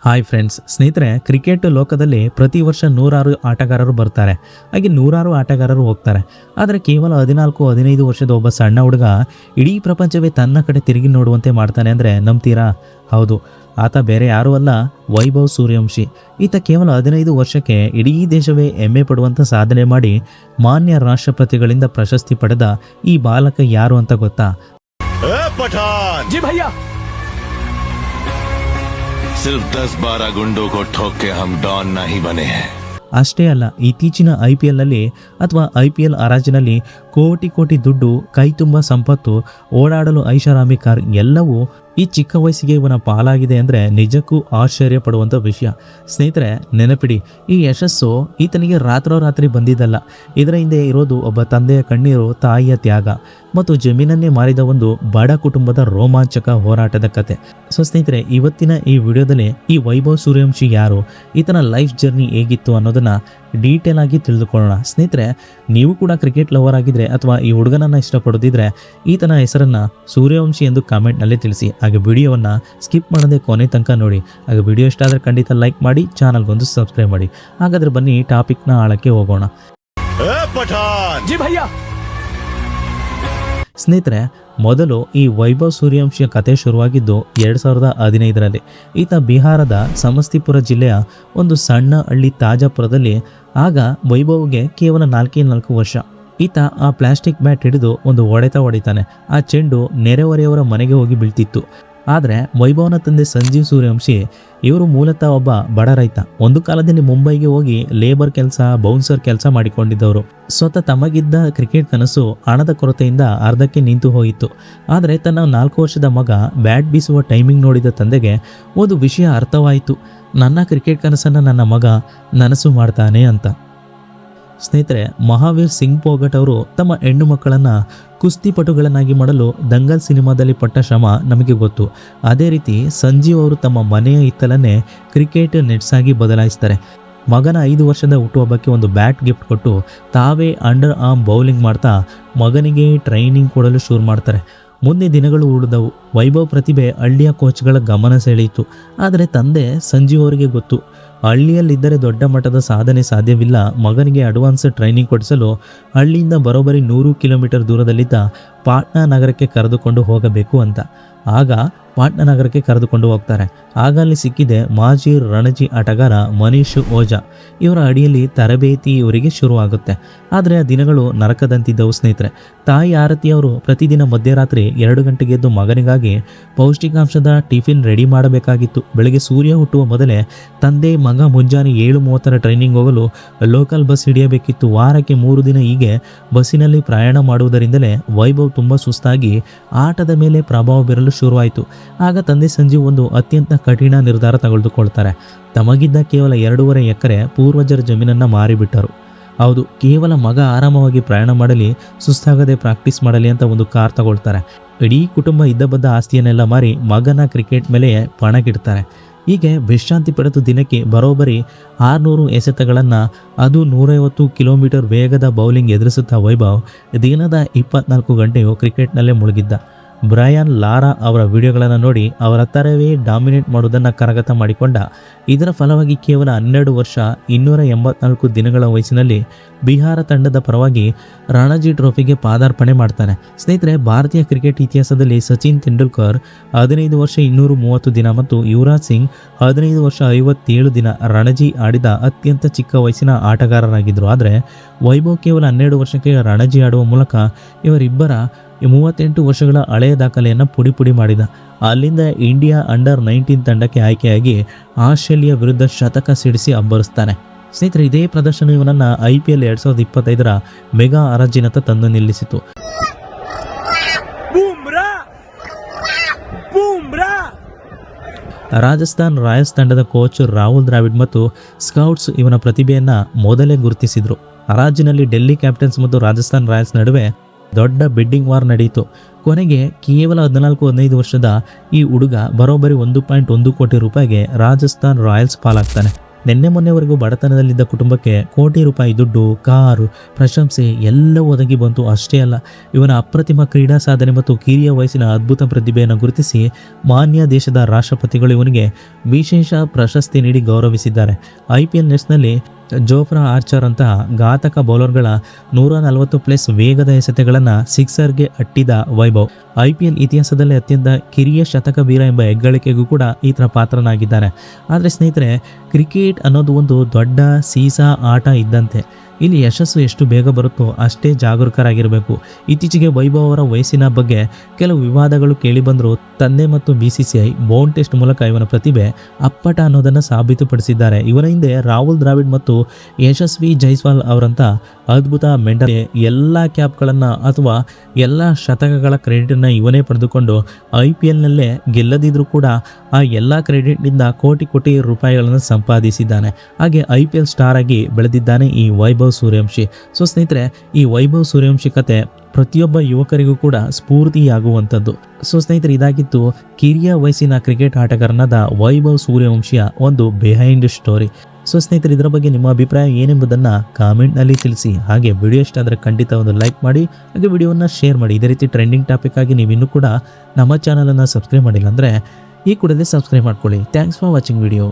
Hi friends, ಸ್ನೇಹಿತರೆ, cricket ಲೋಕದಲ್ಲಿ ಪ್ರತಿ ವರ್ಷ ನೂರಾರು ಆಟಗಾರರು ಬರ್ತಾರೆ, ಹಾಗೆ ನೂರಾರು ಆಟಗಾರರು ಹೋಗ್ತಾರೆ. ಆದರೆ ಕೇವಲ 14-15 ವರ್ಷದ ಒಬ್ಬ ಸಣ್ಣ ಹುಡುಗ ಇಡೀ ಪ್ರಪಂಚವೇ ತನ್ನ ಕಡೆ ತಿರುಗಿ ನೋಡುವಂತೆ ಮಾಡ್ತಾನೆ ಅಂದರೆ ನಂಬ್ತೀರಾ? ಹೌದು, ಆತ ಬೇರೆ ಯಾರೂ ಅಲ್ಲ, ವೈಭವ್ ಸೂರ್ಯವಂಶಿ. ಈತ ಕೇವಲ 15 ವರ್ಷಕ್ಕೆ ಇಡೀ ದೇಶವೇ ಹೆಮ್ಮೆ ಪಡುವಂಥ ಸಾಧನೆ ಮಾಡಿ ಮಾನ್ಯ ರಾಷ್ಟ್ರಪತಿಗಳಿಂದ ಪ್ರಶಸ್ತಿ ಪಡೆದ ಈ ಬಾಲಕ ಯಾರು ಅಂತ ಗೊತ್ತಾ? सिर्फ 10-12 गुंडों को ठोक के हम डॉन नहीं बने हैं. ಅಷ್ಟೇ ಅಲ್ಲ, ಇತ್ತೀಚಿನ IPLನಲ್ಲಿ ಅಥವಾ IPL ಹರಾಜಿನಲ್ಲಿ ಕೋಟಿ ಕೋಟಿ ದುಡ್ಡು, ಕೈ ತುಂಬ ಸಂಪತ್ತು, ಓಡಾಡಲು ಐಷಾರಾಮಿ ಕಾರ್ ಎಲ್ಲವೂ ಈ ಚಿಕ್ಕ ವಯಸ್ಸಿಗೆ ಇವನ ಪಾಲಾಗಿದೆ ಅಂದರೆ ನಿಜಕ್ಕೂ ಆಶ್ಚರ್ಯ ಪಡುವಂಥ ವಿಷಯ. ಸ್ನೇಹಿತರೆ, ನೆನಪಿಡಿ, ಈ ಯಶಸ್ಸು ಈತನಿಗೆ ರಾತ್ರೋರಾತ್ರಿ ಬಂದಿದ್ದಲ್ಲ. ಇದರ ಹಿಂದೆ ಇರೋದು ಒಬ್ಬ ತಂದೆಯ ಕಣ್ಣೀರು, ತಾಯಿಯ ತ್ಯಾಗ ಮತ್ತು ಜಮೀನನ್ನೇ ಮಾರಿದ ಒಂದು ಬಡ ಕುಟುಂಬದ ರೋಮಾಂಚಕ ಹೋರಾಟದ ಕತೆ. ಸೊ ಸ್ನೇಹಿತರೆ, ಇವತ್ತಿನ ಈ ವಿಡಿಯೋದಲ್ಲಿ ಈ ವೈಭವ್ ಸೂರ್ಯವಂಶಿ ಯಾರು, ಈತನ ಲೈಫ್ ಜರ್ನಿ ಹೇಗಿತ್ತು ಅನ್ನೋದನ್ನು ಡೀಟೇಲ್ ಆಗಿ ತಿಳಿದುಕೊಳ್ಳೋಣ. ಸ್ನೇಹಿತರೆ, ನೀವು ಕೂಡ ಕ್ರಿಕೆಟ್ ಲವರ್ ಆಗಿದ್ರೆ ಅಥವಾ ಈ ಹುಡುಗನನ್ನು ಇಷ್ಟಪಡೋದಿದ್ರೆ ಈತನ ಹೆಸರನ್ನು ಸೂರ್ಯವಂಶಿ ಎಂದು ಕಾಮೆಂಟ್ನಲ್ಲಿ ತಿಳಿಸಿ. ಹಾಗೆ ವಿಡಿಯೋವನ್ನು ಸ್ಕಿಪ್ ಮಾಡದೆ ಕೊನೆ ತನಕ ನೋಡಿ. ಹಾಗೆ ವಿಡಿಯೋ ಇಷ್ಟ ಆದರೆ ಖಂಡಿತ ಲೈಕ್ ಮಾಡಿ, ಚಾನಲ್ಗೊಂದು ಸಬ್ಸ್ಕ್ರೈಬ್ ಮಾಡಿ. ಹಾಗಾದರೆ ಬನ್ನಿ ಟಾಪಿಕ್ನ ಆಳಕ್ಕೆ ಹೋಗೋಣ. ಸ್ನೇಹಿತರೆ, ಮೊದಲು ಈ ವೈಭವ್ ಸೂರ್ಯವಂಶಿಯ ಕತೆ ಶುರುವಾಗಿದ್ದು 2015ರಲ್ಲಿ. ಈತ ಬಿಹಾರದ ಸಮಸ್ತಿಪುರ ಜಿಲ್ಲೆಯ ಒಂದು ಸಣ್ಣ ಹಳ್ಳಿ ತಾಜಾಪುರದಲ್ಲಿ. ಆಗ ವೈಭವ್ಗೆ ಕೇವಲ 4 ವರ್ಷ. ಈತ ಆ ಪ್ಲಾಸ್ಟಿಕ್ ಬ್ಯಾಟ್ ಹಿಡಿದು ಒಂದು ಹೊಡಿತಾನೆ. ಆ ಚೆಂಡು ನೆರೆಹೊರೆಯವರ ಮನೆಗೆ ಹೋಗಿ ಬೀಳ್ತಿತ್ತು. ಆದರೆ ವೈಭವನ ತಂದೆ ಸಂಜೀವ್ ಸೂರ್ಯವಂಶಿ ಇವರು ಮೂಲತಃ ಒಬ್ಬ ಬಡ ರೈತ. ಒಂದು ಕಾಲದಲ್ಲಿ ಮುಂಬೈಗೆ ಹೋಗಿ ಲೇಬರ್ ಕೆಲಸ, ಬೌನ್ಸರ್ ಕೆಲಸ ಮಾಡಿಕೊಂಡಿದ್ದವರು. ಸ್ವತಃ ತಮಗಿದ್ದ ಕ್ರಿಕೆಟ್ ಕನಸು ಹಣದ ಕೊರತೆಯಿಂದ ಅರ್ಧಕ್ಕೆ ನಿಂತು ಹೋಯಿತು. ಆದರೆ ತನ್ನ 4 ವರ್ಷದ ಮಗ ಬ್ಯಾಟ್ ಬೀಸುವ ಟೈಮಿಂಗ್ ನೋಡಿದ ತಂದೆಗೆ ಒಂದು ವಿಷಯ ಅರ್ಥವಾಯಿತು. ನನ್ನ ಕ್ರಿಕೆಟ್ ಕನಸನ್ನು ನನ್ನ ಮಗ ನನಸು ಮಾಡ್ತಾನೆ ಅಂತ. ಸ್ನೇಹಿತರೆ, ಮಹಾವೀರ್ ಸಿಂಗ್ ಪೋಗಟ್ ಅವರು ತಮ್ಮ ಹೆಣ್ಣು ಮಕ್ಕಳನ್ನು ಕುಸ್ತಿಪಟುಗಳನ್ನಾಗಿ ಮಾಡಲು ದಂಗಲ್ ಸಿನಿಮಾದಲ್ಲಿ ಪಟ್ಟ ಶ್ರಮ ನಮಗೆ ಗೊತ್ತು. ಅದೇ ರೀತಿ ಸಂಜೀವ್ ಅವರು ತಮ್ಮ ಮನೆಯ ಹಿತ್ತಲನ್ನೇ ಕ್ರಿಕೆಟ್ ನೆಟ್ಸ್ ಆಗಿ ಬದಲಾಯಿಸ್ತಾರೆ. ಮಗನ 5 ವರ್ಷದ ಹುಟ್ಟುಹಬ್ಬಕ್ಕೆ ಒಂದು ಬ್ಯಾಟ್ ಗಿಫ್ಟ್ ಕೊಟ್ಟು ತಾವೇ ಅಂಡರ್ ಆರ್ಮ್ ಬೌಲಿಂಗ್ ಮಾಡ್ತಾ ಮಗನಿಗೆ ಟ್ರೈನಿಂಗ್ ಕೊಡಲು ಶುರು ಮಾಡ್ತಾರೆ. ಮುಂದೆ ದಿನಗಳು ಉಳಿದವು. ವೈಭವ್ ಪ್ರತಿಭೆ ಹಳ್ಳಿಯ ಕೋಚ್ಗಳ ಗಮನ ಸೆಳೆಯಿತು. ಆದರೆ ತಂದೆ ಸಂಜೀವ್ ಅವರಿಗೆ ಗೊತ್ತು, ಹಳ್ಳಿಯಲ್ಲಿದ್ದರೆ ದೊಡ್ಡ ಮಟ್ಟದ ಸಾಧನೆ ಸಾಧ್ಯವಿಲ್ಲ. ಮಗನಿಗೆ ಅಡ್ವಾನ್ಸ್ ಟ್ರೈನಿಂಗ್ ಕೊಡಿಸಲು ಹಳ್ಳಿಯಿಂದ ಬರೋಬ್ಬರಿ 100 ಕಿಲೋಮೀಟರ್ ದೂರದಲ್ಲಿದ್ದ ಪಾಟ್ನಾ ನಗರಕ್ಕೆ ಕರೆದುಕೊಂಡು ಹೋಗಬೇಕು ಅಂತ. ಆಗ ಪಾಟ್ನಾ ನಗರಕ್ಕೆ ಕರೆದುಕೊಂಡು ಹೋಗ್ತಾರೆ. ಆಗ ಅಲ್ಲಿ ಸಿಕ್ಕಿದೆ ಮಾಜಿ ರಣಜಿ ಆಟಗಾರ ಮನೀಶ್ ಓಜಾ. ಇವರ ಅಡಿಯಲ್ಲಿ ತರಬೇತಿ ಇವರಿಗೆ ಶುರುವಾಗುತ್ತೆ. ಆದರೆ ಆ ದಿನಗಳು ನರಕದಂತಿದ್ದವು. ಸ್ನೇಹಿತರೆ, ತಾಯಿ ಆರತಿ ಅವರು ಪ್ರತಿದಿನ ಮಧ್ಯರಾತ್ರಿ 2 ಗಂಟೆಗೆ ಎದ್ದು ಮಗನಿಗಾಗಿ ಪೌಷ್ಟಿಕಾಂಶದ ಟಿಫಿನ್ ರೆಡಿ ಮಾಡಬೇಕಾಗಿತ್ತು. ಬೆಳಗ್ಗೆ ಸೂರ್ಯ ಹುಟ್ಟುವ ಮೊದಲೇ ತಂದೆ ಮಗ ಮುಂಜಾನೆ 7:30 ಟ್ರೈನಿಂಗ್ ಹೋಗಲು ಲೋಕಲ್ ಬಸ್ ಹಿಡಿಯಬೇಕಿತ್ತು. ವಾರಕ್ಕೆ 3 ದಿನ ಹೀಗೆ ಬಸ್ಸಿನಲ್ಲಿ ಪ್ರಯಾಣ ಮಾಡುವುದರಿಂದಲೇ ವೈಭವ್ ತುಂಬ ಸುಸ್ತಾಗಿ ಆಟದ ಮೇಲೆ ಪ್ರಭಾವ ಬೀರಲು ಶುರುವಾಯಿತು. ಆಗ ತಂದೆ ಸಂಜೀವ್ ಒಂದು ಅತ್ಯಂತ ಕಠಿಣ ನಿರ್ಧಾರ ತೆಗೆದುಕೊಳ್ತಾರೆ. ತಮಗಿದ್ದ ಕೇವಲ 2.5 ಎಕರೆ ಪೂರ್ವಜರ ಜಮೀನನ್ನು ಮಾರಿಬಿಟ್ಟರು. ಹೌದು, ಕೇವಲ ಮಗ ಆರಾಮವಾಗಿ ಪ್ರಯಾಣ ಮಾಡಲಿ, ಸುಸ್ತಾಗದೆ ಪ್ರಾಕ್ಟೀಸ್ ಮಾಡಲಿ ಅಂತ ಒಂದು ಕಾರ್ ತಗೊಳ್ತಾರೆ. ಇಡೀ ಕುಟುಂಬ ಇದ್ದಬದ್ದ ಆಸ್ತಿಯನ್ನೆಲ್ಲ ಮಾರಿ ಮಗನ ಕ್ರಿಕೆಟ್ ಮೇಲೆ ಪಣಕ್ಕಿಡ್ತಾರೆ. ಹೀಗೆ ವಿಶ್ರಾಂತಿ ಪಡೆದು ದಿನಕ್ಕೆ ಬರೋಬ್ಬರಿ 600 ಎಸೆತಗಳನ್ನು, ಅದು 150 ಕಿಲೋಮೀಟರ್ ವೇಗದ ಬೌಲಿಂಗ್ ಎದುರಿಸುತ್ತಾ ವೈಭವ್ ದಿನದ 24 ಗಂಟೆಯು ಕ್ರಿಕೆಟ್ನಲ್ಲೇ ಮುಳುಗಿದ್ದ. ಬ್ರಯಾನ್ ಲಾರಾ ಅವರ ವಿಡಿಯೋಗಳನ್ನು ನೋಡಿ ಅವರ ಥರವೇ ಡಾಮಿನೇಟ್ ಮಾಡುವುದನ್ನು ಕರಗತ ಮಾಡಿಕೊಂಡ. ಇದರ ಫಲವಾಗಿ ಕೇವಲ 12 ವರ್ಷ 284 ದಿನಗಳ ವಯಸ್ಸಿನಲ್ಲಿ ಬಿಹಾರ ತಂಡದ ಪರವಾಗಿ ರಣಜಿ ಟ್ರೋಫಿಗೆ ಪಾದಾರ್ಪಣೆ ಮಾಡ್ತಾನೆ. ಸ್ನೇಹಿತರೆ, ಭಾರತೀಯ ಕ್ರಿಕೆಟ್ ಇತಿಹಾಸದಲ್ಲಿ ಸಚಿನ್ ತೆಂಡೂಲ್ಕರ್ 15 ವರ್ಷ 230 ದಿನ ಮತ್ತು ಯುವರಾಜ್ ಸಿಂಗ್ 15 ವರ್ಷ 57 ದಿನ ರಣಜಿ ಆಡಿದ ಅತ್ಯಂತ ಚಿಕ್ಕ ವಯಸ್ಸಿನ ಆಟಗಾರರಾಗಿದ್ದರು. ಆದರೆ ವೈಭವ್ ಕೇವಲ 12 ವರ್ಷಕ್ಕೆ ರಣಜಿ ಆಡುವ ಮೂಲಕ ಇವರಿಬ್ಬರ 38 ವರ್ಷಗಳ ಹಳೆಯ ದಾಖಲೆಯನ್ನು ಪುಡಿ ಮಾಡಿದ. ಅಲ್ಲಿಂದ ಇಂಡಿಯಾ ಅಂಡರ್ 19 ತಂಡಕ್ಕೆ ಆಯ್ಕೆಯಾಗಿ ಆಸ್ಟ್ರೇಲಿಯಾ ವಿರುದ್ಧ ಶತಕ ಸಿಡಿಸಿ ಅಬ್ಬರಿಸ್ತಾನೆ. ಸ್ನೇಹಿತರೆ, ಇದೇ ಪ್ರದರ್ಶನ ಇವನನ್ನು IPL 2025ರ ಮೆಗಾ ಹರಾಜಿನತ್ತ ತಂದು ನಿಲ್ಲಿಸಿತು. ರಾಜಸ್ಥಾನ್ ರಾಯಲ್ಸ್ ತಂಡದ ಕೋಚ್ ರಾಹುಲ್ ದ್ರಾವಿಡ್ ಮತ್ತು ಸ್ಕೌಟ್ಸ್ ಇವನ ಪ್ರತಿಭೆಯನ್ನು ಮೊದಲೇ ಗುರುತಿಸಿದ್ರು. ಹರಾಜಿನಲ್ಲಿ ಡೆಲ್ಲಿ ಕ್ಯಾಪಿಟಲ್ಸ್ ಮತ್ತು ರಾಜಸ್ಥಾನ್ ರಾಯಲ್ಸ್ ನಡುವೆ ದೊಡ್ಡ ಬಿಡ್ಡಿಂಗ್ ವಾರ್ ನಡೆಯಿತು. ಕೊನೆಗೆ ಕೇವಲ 14-15 ವರ್ಷದ ಈ ಹುಡುಗ ಬರೋಬ್ಬರಿ 1.1 ಕೋಟಿ ರೂಪಾಯಿಗೆ ರಾಜಸ್ಥಾನ್ ರಾಯಲ್ಸ್ ಪಾಲಾಗ್ತಾನೆ. ನಿನ್ನೆ ಮೊನ್ನೆವರೆಗೂ ಬಡತನದಲ್ಲಿದ್ದ ಕುಟುಂಬಕ್ಕೆ ಕೋಟಿ ರೂಪಾಯಿ ದುಡ್ಡು, ಕಾರು, ಪ್ರಶಂಸೆ ಎಲ್ಲವೂ ಒದಗಿ ಬಂತು. ಅಷ್ಟೇ ಅಲ್ಲ, ಇವನ ಅಪ್ರತಿಮ ಕ್ರೀಡಾ ಸಾಧನೆ ಮತ್ತು ಕಿರಿಯ ವಯಸ್ಸಿನ ಅದ್ಭುತ ಪ್ರತಿಭೆಯನ್ನು ಗುರುತಿಸಿ ಮಾನ್ಯ ದೇಶದ ರಾಷ್ಟ್ರಪತಿಗಳು ಇವನಿಗೆ ವಿಶೇಷ ಪ್ರಶಸ್ತಿ ನೀಡಿ ಗೌರವಿಸಿದ್ದಾರೆ. IPL ನೆಟ್ಸ್ನಲ್ಲಿ ಜೋಫ್ರಾ ಆರ್ಚರ್ ಅಂತಹ ಘಾತಕ ಬೌಲರ್ಗಳ 140+ ವೇಗದ ಎಸೆತಗಳನ್ನು ಸಿಕ್ಸರ್ಗೆ ಅಟ್ಟಿದ ವೈಭವ್ IPL ಇತಿಹಾಸದಲ್ಲೇ ಅತ್ಯಂತ ಕಿರಿಯ ಶತಕ ವೀರ ಎಂಬ ಹೆಗ್ಗಳಿಕೆಗೂ ಕೂಡ ಈತನ ಪಾತ್ರನಾಗಿದ್ದಾನೆ. ಆದರೆ ಸ್ನೇಹಿತರೆ, ಕ್ರಿಕೆಟ್ ಅನ್ನೋದು ಒಂದು ದೊಡ್ಡ ಸೀಸಾ ಆಟ ಇದ್ದಂತೆ. ಇಲ್ಲಿ ಯಶಸ್ಸು ಎಷ್ಟು ಬೇಗ ಬರುತ್ತೋ ಅಷ್ಟೇ ಜಾಗರೂಕರಾಗಿರಬೇಕು. ಇತ್ತೀಚೆಗೆ ವೈಭವ್ ಅವರ ವಯಸ್ಸಿನ ಬಗ್ಗೆ ಕೆಲವು ವಿವಾದಗಳು ಕೇಳಿಬಂದರೂ ತಂದೆ ಮತ್ತು BCCI ಬೌಂಡ್ ಟೆಸ್ಟ್ ಮೂಲಕ ಇವನ ಪ್ರತಿಭೆ ಅಪ್ಪಟ ಅನ್ನೋದನ್ನು ಸಾಬೀತುಪಡಿಸಿದ್ದಾರೆ. ಇವನ ಹಿಂದೆ ರಾಹುಲ್ ದ್ರಾವಿಡ್ ಮತ್ತು ಯಶಸ್ವಿ ಜೈಸ್ವಾಲ್ ಅವರಂಥ ಅದ್ಭುತ ಮೆಂಟರ್ ಎಲ್ಲ ಕ್ಯಾಪ್ಗಳನ್ನು ಅಥವಾ ಎಲ್ಲ ಶತಕಗಳ ಕ್ರೆಡಿಟನ್ನು ಇವನೇ ಪಡೆದುಕೊಂಡು IPLನಲ್ಲೇ ಗೆಲ್ಲದಿದ್ರೂ ಕೂಡ ಆ ಎಲ್ಲ ಕ್ರೆಡಿಟ್ನಿಂದ ಕೋಟಿ ರೂಪಾಯಿಗಳನ್ನು ಸಂಪಾದಿಸಿದ್ದಾನೆ. ಹಾಗೆ IPL ಸ್ಟಾರ್ ಆಗಿ ಬೆಳೆದಿದ್ದಾನೆ ಈ ವೈಭವ್ ಸೂರ್ಯವಂಶಿ. ಸೊ ಸ್ನೇಹಿತರೆ, ಈ ವೈಭವ್ ಸೂರ್ಯವಂಶಿ ಕತೆ ಪ್ರತಿಯೊಬ್ಬ ಯುವಕರಿಗೂ ಕೂಡ ಸ್ಫೂರ್ತಿಯಾಗುವಂಥದ್ದು. ಸೊ ಸ್ನೇಹಿತರೆ, ಇದಾಗಿತ್ತು ಕಿರಿಯ ವಯಸ್ಸಿನ ಕ್ರಿಕೆಟ್ ಆಟಗಾರನಾದ ವೈಭವ್ ಸೂರ್ಯವಂಶಿಯ ಒಂದು ಬಿಹೈಂಡ್ ಸ್ಟೋರಿ. ಸೊ ಸ್ನೇಹಿತರೆ, ಇದರ ಬಗ್ಗೆ ನಿಮ್ಮ ಅಭಿಪ್ರಾಯ ಏನೆಂಬುದನ್ನು ಕಾಮೆಂಟ್ನಲ್ಲಿ ತಿಳಿಸಿ. ಹಾಗೆ ವಿಡಿಯೋ ಇಷ್ಟ ಆದರೆ ಖಂಡಿತ ಒಂದು ಲೈಕ್ ಮಾಡಿ, ಹಾಗೆ ವಿಡಿಯೋವನ್ನು ಶೇರ್ ಮಾಡಿ. ಇದೇ ರೀತಿ ಟ್ರೆಂಡಿಂಗ್ ಟಾಪಿಕ್ ಆಗಿ ನೀವು ಇನ್ನೂ ಕೂಡ ನಮ್ಮ ಚಾನಲನ್ನು ಸಬ್ಸ್ಕ್ರೈಬ್ ಮಾಡಿಲ್ಲ ಅಂದರೆ ಈ ಕೂಡಲೇ ಸಬ್ಸ್ಕ್ರೈಬ್ ಮಾಡ್ಕೊಳ್ಳಿ. Thanks for watching video.